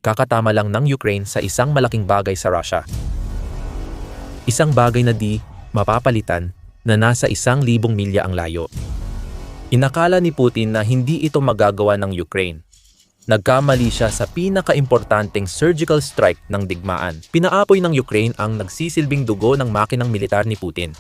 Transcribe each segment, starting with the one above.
Kakatama lang ng Ukraine sa isang malaking bagay sa Russia. Isang bagay na di mapapalitan na nasa 1,000 milya ang layo. Inakala ni Putin na hindi ito magagawa ng Ukraine. Nagkamali siya sa pinakaimportanteng surgical strike ng digmaan. Pinaapoy ng Ukraine ang nagsisilbing dugo ng makinang militar ni Putin.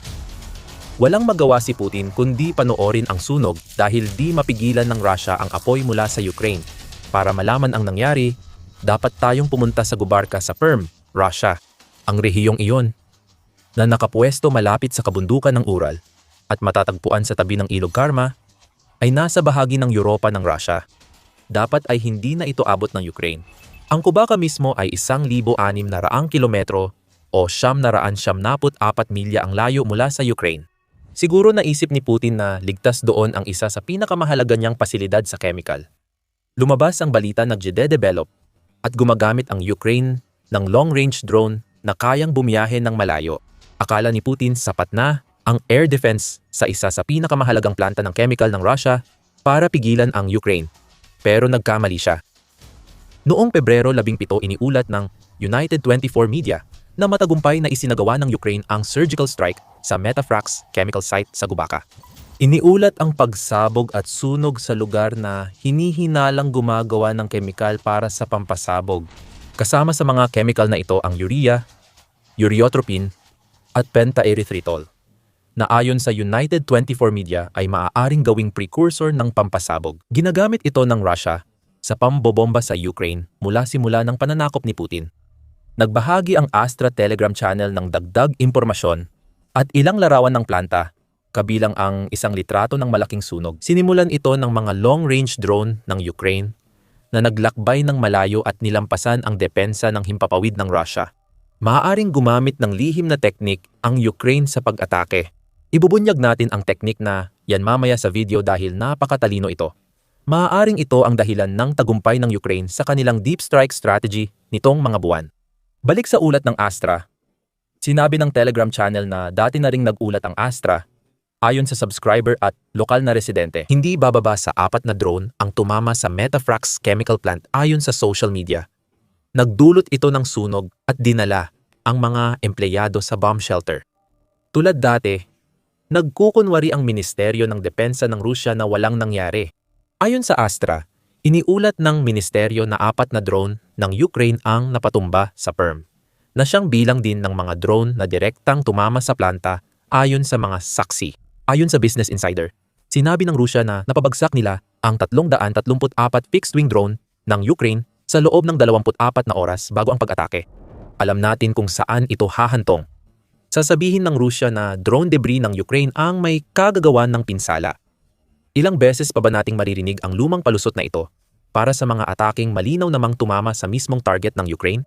Walang magawa si Putin kundi panoorin ang sunog dahil di mapigilan ng Russia ang apoy mula sa Ukraine. Para malaman ang nangyari, dapat tayong pumunta sa Gubarka sa Perm, Russia, ang rehiyong iyon, na nakapwesto malapit sa kabundukan ng Ural at matatagpuan sa tabi ng Ilog Karma, ay nasa bahagi ng Europa ng Russia. Dapat ay hindi na ito abot ng Ukraine. Ang Kubaka mismo ay 1,600 kilometro o 974 milya ang layo mula sa Ukraine. Siguro naisip ni Putin na ligtas doon ang isa sa pinakamahalaga niyang pasilidad sa chemical. Lumabas ang balita na nagde-develop at gumagamit ang Ukraine ng long-range drone na kayang bumiyahe ng malayo. Akala ni Putin sapat na ang air defense sa isa sa pinakamahalagang planta ng chemical ng Russia para pigilan ang Ukraine. Pero nagkamali siya. Noong Pebrero 17 iniulat ng United 24 Media na matagumpay na isinagawa ng Ukraine ang surgical strike sa Metafrax chemical site sa Gubaka. Iniulat ang pagsabog at sunog sa lugar na hinihinalang gumagawa ng chemical para sa pampasabog. Kasama sa mga chemical na ito ang urea, ureotropin, at pentaerythritol, na ayon sa United 24 Media ay maaaring gawing precursor ng pampasabog. Ginagamit ito ng Russia sa pambobomba sa Ukraine mula simula ng pananakop ni Putin. Nagbahagi ang Astra Telegram channel ng dagdag impormasyon at ilang larawan ng planta, kabilang ang isang litrato ng malaking sunog. Sinimulan ito ng mga long-range drone ng Ukraine na naglakbay ng malayo at nilampasan ang depensa ng himpapawid ng Russia. Maaaring gumamit ng lihim na teknik ang Ukraine sa pag-atake. Ibubunyag natin ang teknik na yan mamaya sa video dahil napakatalino ito. Maaaring ito ang dahilan ng tagumpay ng Ukraine sa kanilang deep strike strategy nitong mga buwan. Balik sa ulat ng Astra, sinabi ng Telegram channel na dati na ring nag-ulat ang Astra, ayon sa subscriber at lokal na residente, hindi bababa sa 4 na drone ang tumama sa Metafrax chemical plant ayon sa social media. Nagdulot ito ng sunog at dinala ang mga empleyado sa bomb shelter. Tulad dati, nagkukunwari ang Ministeryo ng Depensa ng Rusya na walang nangyari. Ayon sa Astra, iniulat ng ministeryo na 4 na drone ng Ukraine ang napatumba sa Perm, na siyang bilang din ng mga drone na direktang tumama sa planta ayon sa mga saksi. Ayon sa Business Insider, sinabi ng Rusya na napabagsak nila ang 334 fixed-wing drone ng Ukraine sa loob ng 24 na oras bago ang pag-atake. Alam natin kung saan ito hahantong. Sasabihin ng Rusya na drone debris ng Ukraine ang may kagagawan ng pinsala. Ilang beses pa ba nating maririnig ang lumang palusot na ito para sa mga ataking malinaw namang tumama sa mismong target ng Ukraine?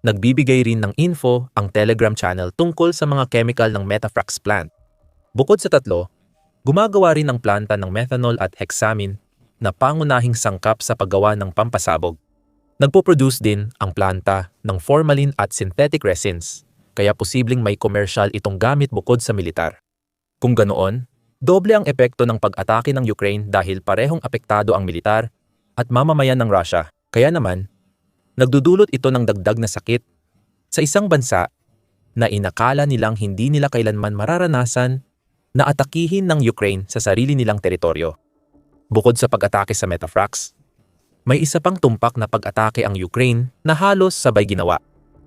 Nagbibigay rin ng info ang Telegram channel tungkol sa mga chemical ng Metafrax plant. Bukod sa 3, gumagawa rin ang planta ng methanol at hexamine na pangunahing sangkap sa paggawa ng pampasabog. Nagpo-produce din ang planta ng formalin at synthetic resins, kaya posibleng may commercial itong gamit bukod sa militar. Kung ganoon, doble ang epekto ng pag-atake ng Ukraine dahil parehong apektado ang militar at mamamayan ng Russia. Kaya naman, nagdudulot ito ng dagdag na sakit sa isang bansa na inakala nilang hindi nila kailanman mararanasan na atakihin ng Ukraine sa sarili nilang teritoryo. Bukod sa pag-atake sa Metafrax, may isa pang tumpak na pag-atake ang Ukraine na halos sabay ginawa.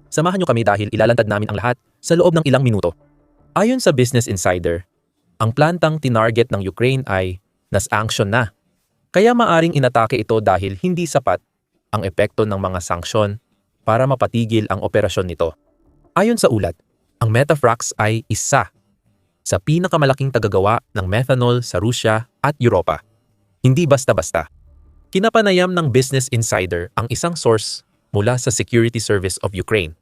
Samahan niyo kami dahil ilalantad namin ang lahat sa loob ng ilang minuto. Ayon sa Business Insider, ang plantang tinarget ng Ukraine ay nas-sanction na. Kaya maaring inatake ito dahil hindi sapat ang epekto ng mga sanksyon para mapatigil ang operasyon nito. Ayon sa ulat, ang Metafrax ay isa sa pinakamalaking tagagawa ng methanol sa Rusya at Europa. Hindi basta-basta. Kinapanayam ng Business Insider ang isang source mula sa Security Service of Ukraine,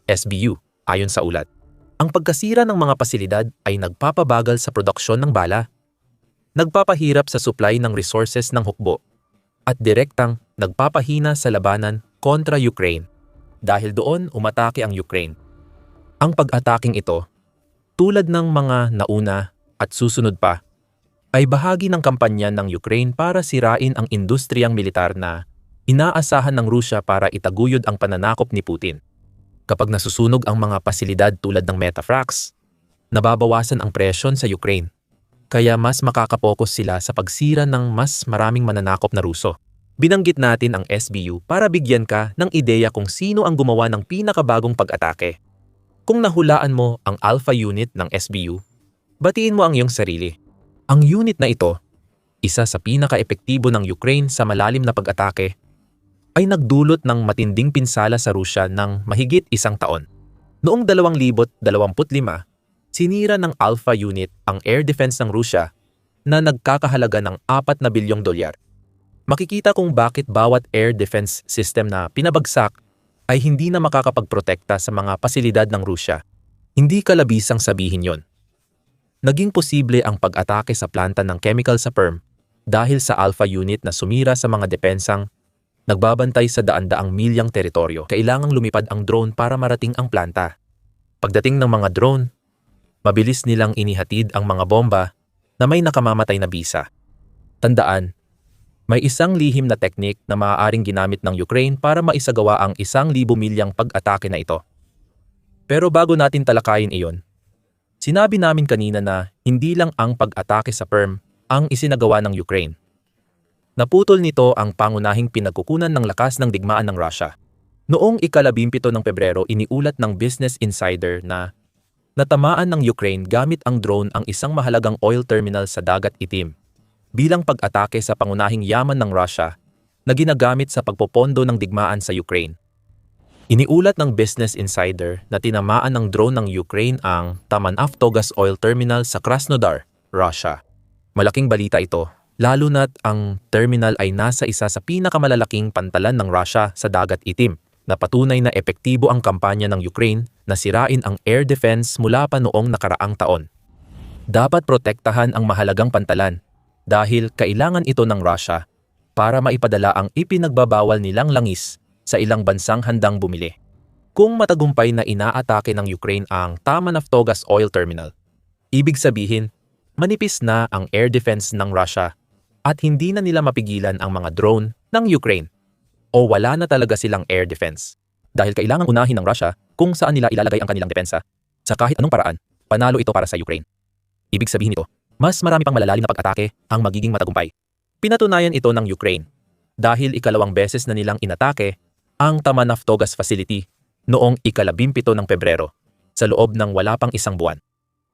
SBU, ayon sa ulat. Ang pagkasira ng mga pasilidad ay nagpapabagal sa produksyon ng bala, nagpapahirap sa supply ng resources ng hukbo, at direktang nagpapahina sa labanan kontra Ukraine. Dahil doon umatake ang Ukraine. Ang pag-ataking ito, tulad ng mga nauna at susunod pa, ay bahagi ng kampanya ng Ukraine para sirain ang industriyang militar na inaasahan ng Rusya para itaguyod ang pananakop ni Putin. Kapag nasusunog ang mga pasilidad tulad ng Metafrax, nababawasan ang presyon sa Ukraine. Kaya mas makakapokus sila sa pagsira ng mas maraming mananakop na Ruso. Binanggit natin ang SBU para bigyan ka ng ideya kung sino ang gumawa ng pinakabagong pag-atake. Kung nahulaan mo ang Alpha Unit ng SBU, batiin mo ang iyong sarili. Ang unit na ito, isa sa pinaka-epektibo ng Ukraine sa malalim na pag-atake, ay nagdulot ng matinding pinsala sa Rusya ng mahigit 1 taon. Noong 2025, sinira ng Alpha Unit ang air defense ng Rusya na nagkakahalaga ng $4 na bilyong. Makikita kung bakit bawat air defense system na pinabagsak ay hindi na makakapagprotekta sa mga pasilidad ng Rusya. Hindi kalabisang sabihin yon. Naging posible ang pag-atake sa planta ng chemical sa Perm dahil sa Alpha Unit na sumira sa mga depensang nagbabantay sa daan-daang milyang teritoryo. Kailangang lumipad ang drone para marating ang planta. Pagdating ng mga drone, mabilis nilang inihatid ang mga bomba na may nakamamatay na bisa. Tandaan, may isang lihim na teknik na maaaring ginamit ng Ukraine para maisagawa ang 1,000 milyang pag-atake na ito. Pero bago natin talakayin iyon, sinabi namin kanina na hindi lang ang pag-atake sa Perm ang isinagawa ng Ukraine. Naputol nito ang pangunahing pinagkukunan ng lakas ng digmaan ng Russia. Noong ika-17 ng Pebrero, iniulat ng Business Insider na natamaan ng Ukraine gamit ang drone ang isang mahalagang oil terminal sa Dagat Itim bilang pag-atake sa pangunahing yaman ng Russia na ginagamit sa pagpopondo ng digmaan sa Ukraine. Iniulat ng Business Insider na tinamaan ng drone ng Ukraine ang Taman-Naftogaz Oil Terminal sa Krasnodar, Russia. Malaking balita ito, lalo na't ang terminal ay nasa isa sa pinakamalalaking pantalan ng Russia sa Dagat Itim, na patunay na epektibo ang kampanya ng Ukraine na sirain ang air defense mula pa noong nakaraang taon. Dapat protektahan ang mahalagang pantalan dahil kailangan ito ng Russia para maipadala ang ipinagbabawal nilang langis sa ilang bansang handang bumili. Kung matagumpay na inaatake ng Ukraine ang Taman-Naftogaz Oil Terminal, ibig sabihin, manipis na ang air defense ng Russia at hindi na nila mapigilan ang mga drone ng Ukraine. O wala na talaga silang air defense. Dahil kailangang unahin ng Russia kung saan nila ilalagay ang kanilang depensa. Sa kahit anong paraan, panalo ito para sa Ukraine. Ibig sabihin nito, mas marami pang malalalim na pag-atake ang magiging matagumpay. Pinatunayan ito ng Ukraine dahil ika-2 beses na nilang inatake ang Taman-Naftogaz facility noong ika-17 ng Pebrero sa loob ng wala pang 1 buwan.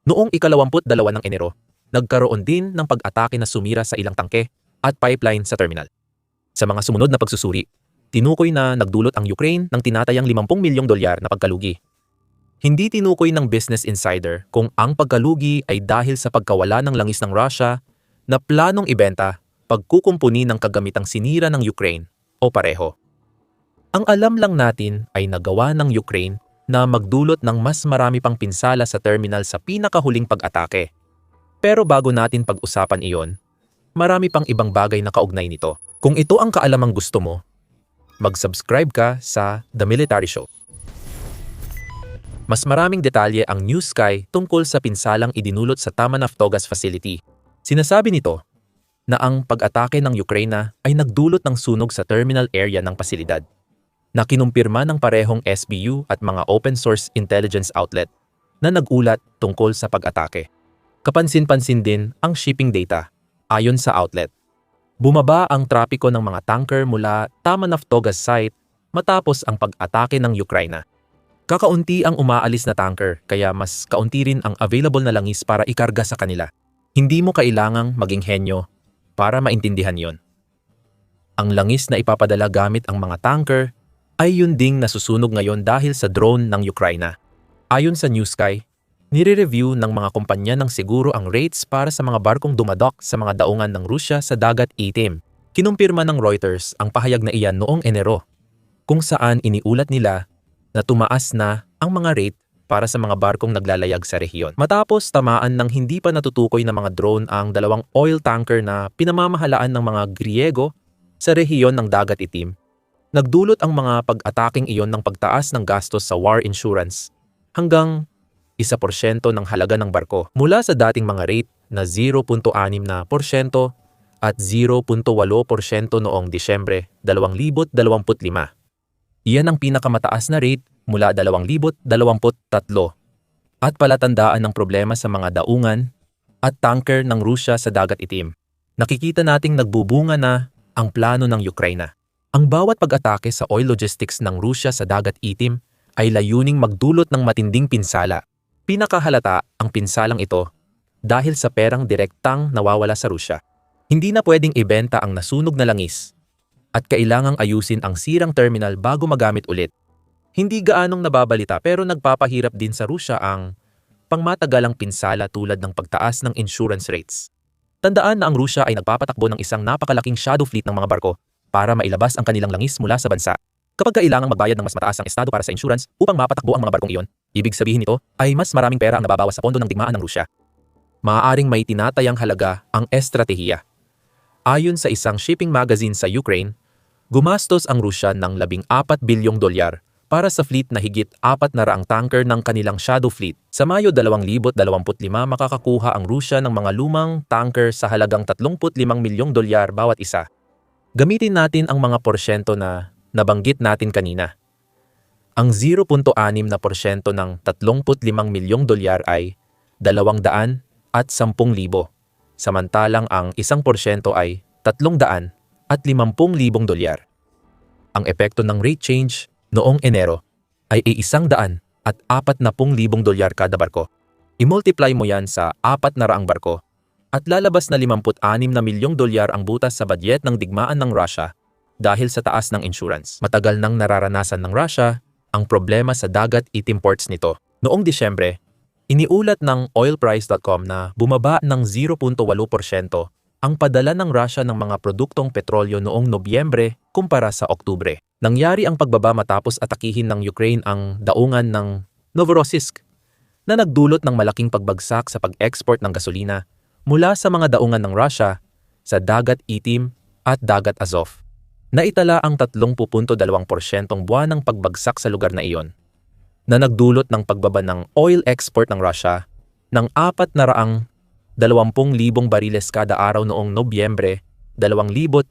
Noong ika-22 ng Enero, nagkaroon din ng pag-atake na sumira sa ilang tangke at pipeline sa terminal. Sa mga sumunod na pagsusuri, tinukoy na nagdulot ang Ukraine ng tinatayang $50 milyong na pagkalugi. Hindi tinukoy ng Business Insider kung ang pagkalugi ay dahil sa pagkawala ng langis ng Russia na planong ibenta pagkukumpuni ng kagamitang sinira ng Ukraine o pareho. Ang alam lang natin ay nagawa ng Ukraine na magdulot ng mas marami pang pinsala sa terminal sa pinakahuling pag-atake. Pero bago natin pag-usapan iyon, marami pang ibang bagay na kaugnay nito. Kung ito ang kaalamang gusto mo, mag-subscribe ka sa The Military Show. Mas maraming detalye ang New Sky tungkol sa pinsalang idinulot sa Taman-Naftogaz facility. Sinasabi nito na ang pag-atake ng Ukraine ay nagdulot ng sunog sa terminal area ng pasilidad, na kinumpirma ng parehong SBU at mga open-source intelligence outlet na nag-ulat tungkol sa pag-atake. Kapansin-pansin din ang shipping data. Ayon sa outlet, bumaba ang trapiko ng mga tanker mula Taman-Naftogaz site matapos ang pag-atake ng Ukraine. Kakaunti ang umaalis na tanker kaya mas kaunti rin ang available na langis para ikarga sa kanila. Hindi mo kailangang maging henyo para maintindihan yon. Ang langis na ipapadala gamit ang mga tanker ay yun ding nasusunog ngayon dahil sa drone ng Ukraine. Ayon sa New Sky, nire-review ng mga kumpanya ng seguro ang rates para sa mga barkong dumadok sa mga daungan ng Rusya sa Dagat Itim. Kinumpirma ng Reuters ang pahayag na iyan noong Enero, kung saan iniulat nila na tumaas na ang mga rate para sa mga barkong naglalayag sa rehiyon. Matapos tamaan ng hindi pa natutukoy na mga drone ang 2 oil tanker na pinamamahalaan ng mga Griego sa rehiyon ng Dagat Itim, nagdulot ang mga pag-ataking iyon ng pagtaas ng gastos sa war insurance hanggang 1% ng halaga ng barko mula sa dating mga rate na 0.6% at 0.8% noong Disyembre 2025. Iyan ang pinakamataas na rate mula 2023 at palatandaan ng problema sa mga daungan at tanker ng Rusya sa Dagat Itim. Nakikita nating nagbubunga na ang plano ng Ukraine. Ang bawat pag-atake sa oil logistics ng Rusya sa Dagat Itim ay layuning magdulot ng matinding pinsala. Pinakahalata ang pinsalang ito dahil sa perang direktang nawawala sa Rusya. Hindi na pwedeng ibenta ang nasunog na langis at kailangang ayusin ang sirang terminal bago magamit ulit. Hindi gaanong nababalita pero nagpapahirap din sa Rusya ang pangmatagalang pinsala tulad ng pagtaas ng insurance rates. Tandaan na ang Rusya ay nagpapatakbo ng isang napakalaking shadow fleet ng mga barko para mailabas ang kanilang langis mula sa bansa. Kapag kailangang magbayad ng mas mataas ang estado para sa insurance upang mapatakbo ang mga barkong iyon, ibig sabihin nito ay mas maraming pera ang nababawas sa pondo ng digmaan ng Rusya. Maaaring may tinatayang halaga ang estratehiya. Ayon sa isang shipping magazine sa Ukraine, gumastos ang Rusya ng $14 bilyong para sa fleet na higit 400 tanker ng kanilang shadow fleet. Sa Mayo 2025 makakakuha ang Rusya ng mga lumang tanker sa halagang $35 milyong bawat isa. Gamitin natin ang mga porsyento na nabanggit natin kanina. Ang 0.6% ng $35 milyong ay 210,000, samantalang ang 1% ay $350,000. Ang epekto ng rate change noong Enero ay $140,000 kada barko. I-multiply mo yan sa 400 barko at lalabas na $56 na milyong ang butas sa budget ng digmaan ng Russia dahil sa taas ng insurance. Matagal nang nararanasan ng Russia ang problema sa Dagat Itim ports nito. Noong Disyembre, iniulat ng oilprice.com na bumaba ng 0.8% ang padala ng Russia ng mga produktong petrolyo noong Nobyembre kumpara sa Oktubre. Nangyari ang pagbaba matapos atakihin ng Ukraine ang daungan ng Novorossiysk na nagdulot ng malaking pagbagsak sa pag-export ng gasolina mula sa mga daungan ng Russia sa Dagat Itim at Dagat Azov. Naitala ang 30.2% buwanang pagbagsak sa lugar na iyon, na nagdulot ng pagbaba ng oil export ng Russia ng 420,000 bariles kada araw noong Nobyembre 2025.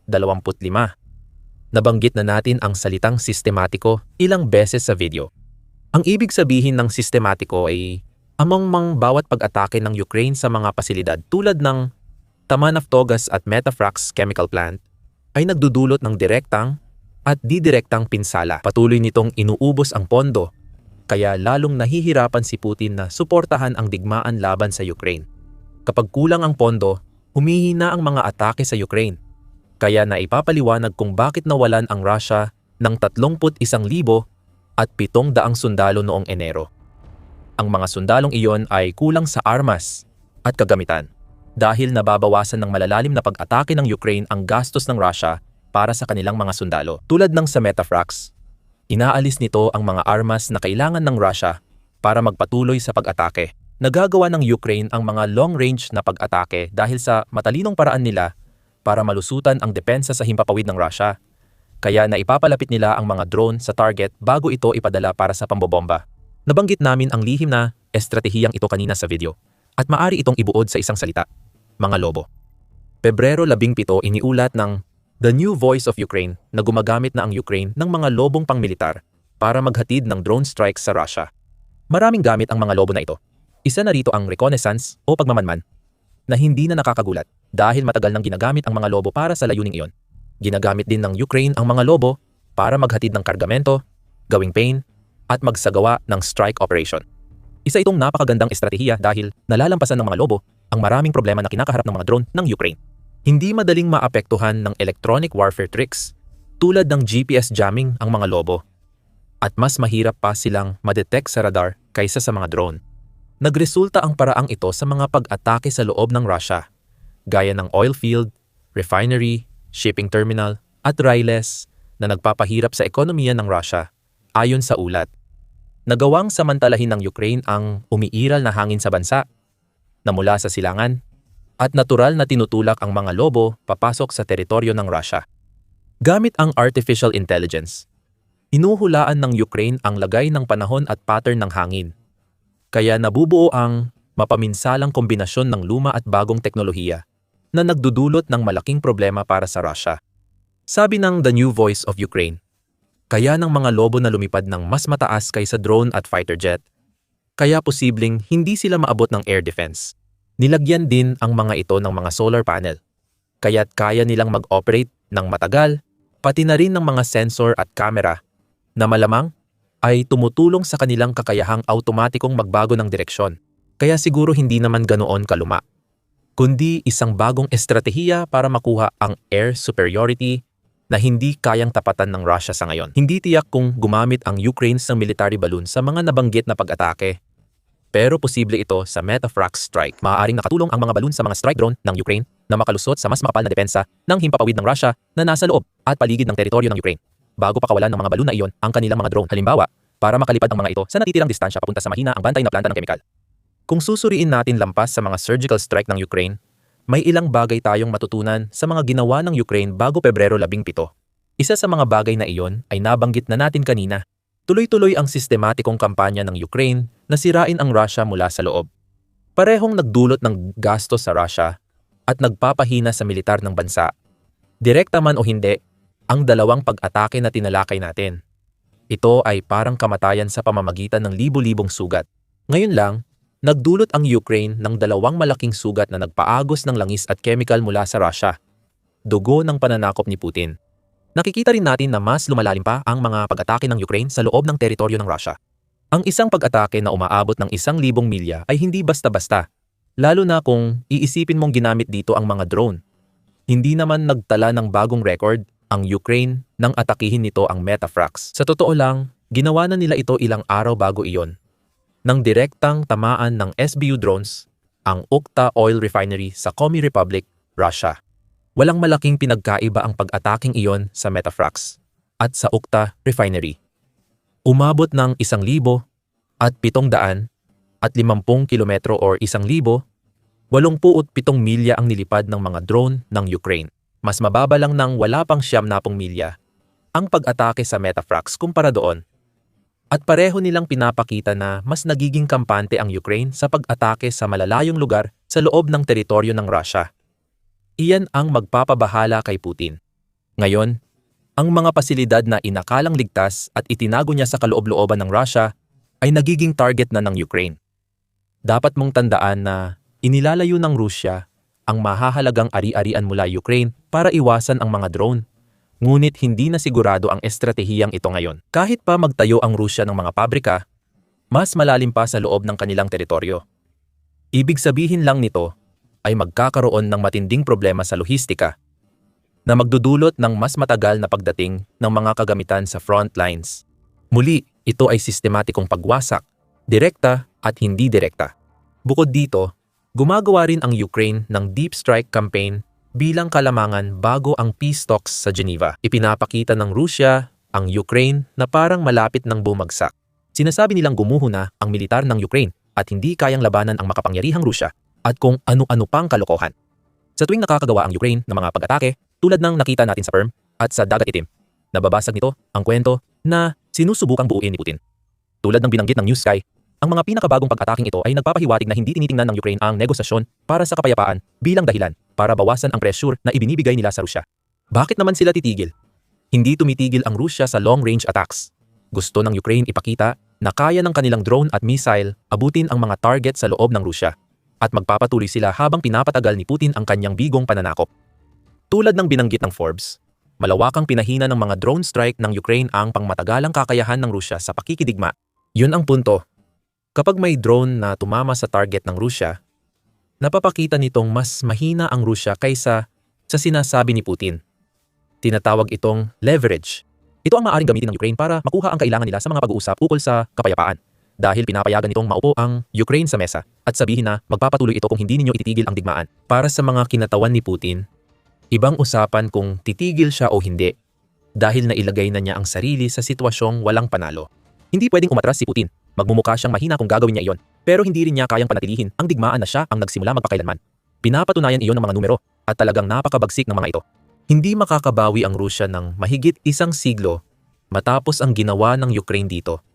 Nabanggit na natin ang salitang sistematiko ilang beses sa video. Ang ibig sabihin ng sistematiko ay amang bawat pag-atake ng Ukraine sa mga pasilidad tulad ng Tamanavtogas at Metafrax chemical plant ay nagdudulot ng direktang at didirektang pinsala. Patuloy nitong inuubos ang pondo, kaya lalong nahihirapan si Putin na suportahan ang digmaan laban sa Ukraine. Kapag kulang ang pondo, humihina ang mga atake sa Ukraine. Kaya naipapaliwanag kung bakit nawalan ang Russia ng 31,700 sundalo noong Enero. Ang mga sundalong iyon ay kulang sa armas at kagamitan dahil nababawasan ng malalalim na pag-atake ng Ukraine ang gastos ng Russia para sa kanilang mga sundalo. Tulad ng sa Metafrax, inaalis nito ang mga armas na kailangan ng Russia para magpatuloy sa pag-atake. Nagagawa ng Ukraine ang mga long-range na pag-atake dahil sa matalinong paraan nila para malusutan ang depensa sa himpapawid ng Russia, kaya naipapalapit nila ang mga drone sa target bago ito ipadala para sa pambobomba. Nabanggit namin ang lihim na estratehiyang ito kanina sa video, at maari itong ibuod sa isang salita, mga lobo. Pebrero 17 iniulat ng The New Voice of Ukraine na gumagamit na ang Ukraine ng mga lobong pangmilitar para maghatid ng drone strikes sa Russia. Maraming gamit ang mga lobo na ito. Isa na rito ang reconnaissance o pagmamanman, na hindi na nakakagulat dahil matagal nang ginagamit ang mga lobo para sa layuning iyon. Ginagamit din ng Ukraine ang mga lobo para maghatid ng kargamento, gawing pain, at magsagawa ng strike operation. Isa itong napakagandang estratehiya dahil nalalampasan ng mga lobo ang maraming problema na kinakaharap ng mga drone ng Ukraine. Hindi madaling maapektuhan ng electronic warfare tricks tulad ng GPS jamming ang mga lobo, at mas mahirap pa silang madetect sa radar kaysa sa mga drone. Nagresulta ang paraang ito sa mga pag-atake sa loob ng Russia, gaya ng oil field, refinery, shipping terminal, at rails na nagpapahirap sa ekonomiya ng Russia, ayon sa ulat. Nagawang samantalahin ng Ukraine ang umiiral na hangin sa bansa, na mula sa silangan, at natural na tinutulak ang mga lobo papasok sa teritoryo ng Russia. Gamit ang artificial intelligence, inuhulaan ng Ukraine ang lagay ng panahon at pattern ng hangin. Kaya nabubuo ang mapaminsalang kombinasyon ng luma at bagong teknolohiya na nagdudulot ng malaking problema para sa Russia. Sabi ng The New Voice of Ukraine, kaya ng mga lobo na lumipad ng mas mataas kaysa drone at fighter jet, kaya posibleng hindi sila maabot ng air defense. Nilagyan din ang mga ito ng mga solar panel, kaya't kaya nilang mag-operate ng matagal, pati na rin ng mga sensor at camera na malamang ay tumutulong sa kanilang kakayahang automatikong magbago ng direksyon. Kaya siguro hindi naman ganoon kaluma, kundi isang bagong estratehiya para makuha ang air superiority na hindi kayang tapatan ng Russia sa ngayon. Hindi tiyak kung gumamit ang Ukraine ng military balloon sa mga nabanggit na pag-atake. Pero posible ito sa Metafrax strike. Maaaring nakatulong ang mga balloon sa mga strike drone ng Ukraine na makalusot sa mas makapal na depensa ng himpapawid ng Russia na nasa loob at paligid ng teritoryo ng Ukraine, bago pakawalan ng mga balloon na iyon ang kanilang mga drone. Halimbawa, para makalipad ang mga ito sa natitirang distansya papunta sa mahina ang bantay na planta ng kemikal. Kung susuriin natin lampas sa mga surgical strike ng Ukraine, may ilang bagay tayong matutunan sa mga ginawa ng Ukraine bago Pebrero 17. Isa sa mga bagay na iyon ay nabanggit na natin kanina. Tuloy-tuloy ang sistematikong kampanya ng Ukraine na sirain ang Russia mula sa loob. Parehong nagdulot ng gastos sa Russia at nagpapahina sa militar ng bansa. Direkta man o hindi, ang dalawang pag-atake na tinalakay natin. Ito ay parang kamatayan sa pamamagitan ng libo-libong sugat. Ngayon lang, nagdulot ang Ukraine ng dalawang malaking sugat na nagpaagos ng langis at chemical mula sa Russia. Dugo ng pananakop ni Putin. Nakikita rin natin na mas lumalalim pa ang mga pag-atake ng Ukraine sa loob ng teritoryo ng Russia. Ang isang pag-atake na umaabot ng 1,000 milya ay hindi basta-basta, lalo na kung iisipin mong ginamit dito ang mga drone. Hindi naman nagtala ng bagong record ang Ukraine nang atakihin nito ang Metafrax. Sa totoo lang, ginawa na nila ito ilang araw bago iyon, nang direktang tamaan ng SBU drones ang Ukhta Oil Refinery sa Komi Republic, Russia. Walang malaking pinagkaiba ang pag-ataking iyon sa Metafrax at sa Ukhta Refinery. Umabot ng 1,000 at 700 at 50 kilometro or 1,087 milya ang nilipad ng mga drone ng Ukraine. Mas mababa lang ng wala pang 70 milya ang pag-atake sa Metafrax kumpara doon. At pareho nilang pinapakita na mas nagiging kampante ang Ukraine sa pag-atake sa malalayong lugar sa loob ng teritoryo ng Russia. Iyan ang magpapabahala kay Putin. Ngayon, ang mga pasilidad na inakalang ligtas at itinago niya sa kaloob-looban ng Russia ay nagiging target na ng Ukraine. Dapat mong tandaan na inilalayo ng Rusya ang mahahalagang ari-arian mula Ukraine para iwasan ang mga drone. Ngunit hindi na sigurado ang estratehiyang ito ngayon. Kahit pa magtayo ang Rusya ng mga pabrika, mas malalim pa sa loob ng kanilang teritoryo. Ibig sabihin lang nito ay magkakaroon ng matinding problema sa lohistika na magdudulot ng mas matagal na pagdating ng mga kagamitan sa front lines. Muli, ito ay sistematikong pagwasak, direkta at hindi direkta. Bukod dito, gumagawa rin ang Ukraine ng deep strike campaign bilang kalamangan bago ang peace talks sa Geneva. Ipinapakita ng Rusya ang Ukraine na parang malapit ng bumagsak. Sinasabi nilang gumuho na ang militar ng Ukraine at hindi kayang labanan ang makapangyarihang Rusya at kung ano-ano pang kalokohan. Sa tuwing nakakagawa ang Ukraine ng mga pag-atake, tulad ng nakita natin sa Perm at sa Dagat Itim, nababasag nito ang kwento na sinusubukang buuin ni Putin. Tulad ng binanggit ng News Sky, ang mga pinakabagong pag-ataking ito ay nagpapahiwatig na hindi tinitingnan ng Ukraine ang negosasyon para sa kapayapaan bilang dahilan para bawasan ang pressure na ibinibigay nila sa Rusya. Bakit naman sila titigil? Hindi tumitigil ang Rusya sa long-range attacks. Gusto ng Ukraine ipakita na kaya ng kanilang drone at missile abutin ang mga target sa loob ng Rusya at magpapatuloy sila habang pinapatagal ni Putin ang kanyang bigong pananakop. Tulad ng binanggit ng Forbes, malawakang pinahina ng mga drone strike ng Ukraine ang pangmatagalang kakayahan ng Rusya sa pakikidigma. Yun ang punto. Kapag may drone na tumama sa target ng Rusya, napapakita nitong mas mahina ang Rusya kaysa sa sinasabi ni Putin. Tinatawag itong leverage. Ito ang maaaring gamitin ng Ukraine para makuha ang kailangan nila sa mga pag-uusap ukol sa kapayapaan. Dahil pinapayagan nitong maupo ang Ukraine sa mesa at sabihin na magpapatuloy ito kung hindi ninyo ititigil ang digmaan. Para sa mga kinatawan ni Putin, ibang usapan kung titigil siya o hindi dahil nailagay na niya ang sarili sa sitwasyong walang panalo. Hindi pwedeng umatras si Putin. Magmumukha siyang mahina kung gagawin niya iyon, pero hindi rin niya kayang panatilihin ang digmaan na siya ang nagsimula magpakailanman. Pinapatunayan iyon ng mga numero at talagang napakabagsik ng mga ito. Hindi makakabawi ang Rusya ng mahigit 1 siglo matapos ang ginawa ng Ukraine dito.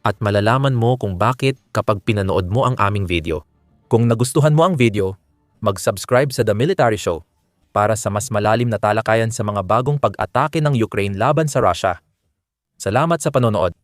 At malalaman mo kung bakit kapag pinanood mo ang aming video. Kung nagustuhan mo ang video, mag-subscribe sa The Military Show para sa mas malalim na talakayan sa mga bagong pag-atake ng Ukraine laban sa Russia. Salamat sa panonood.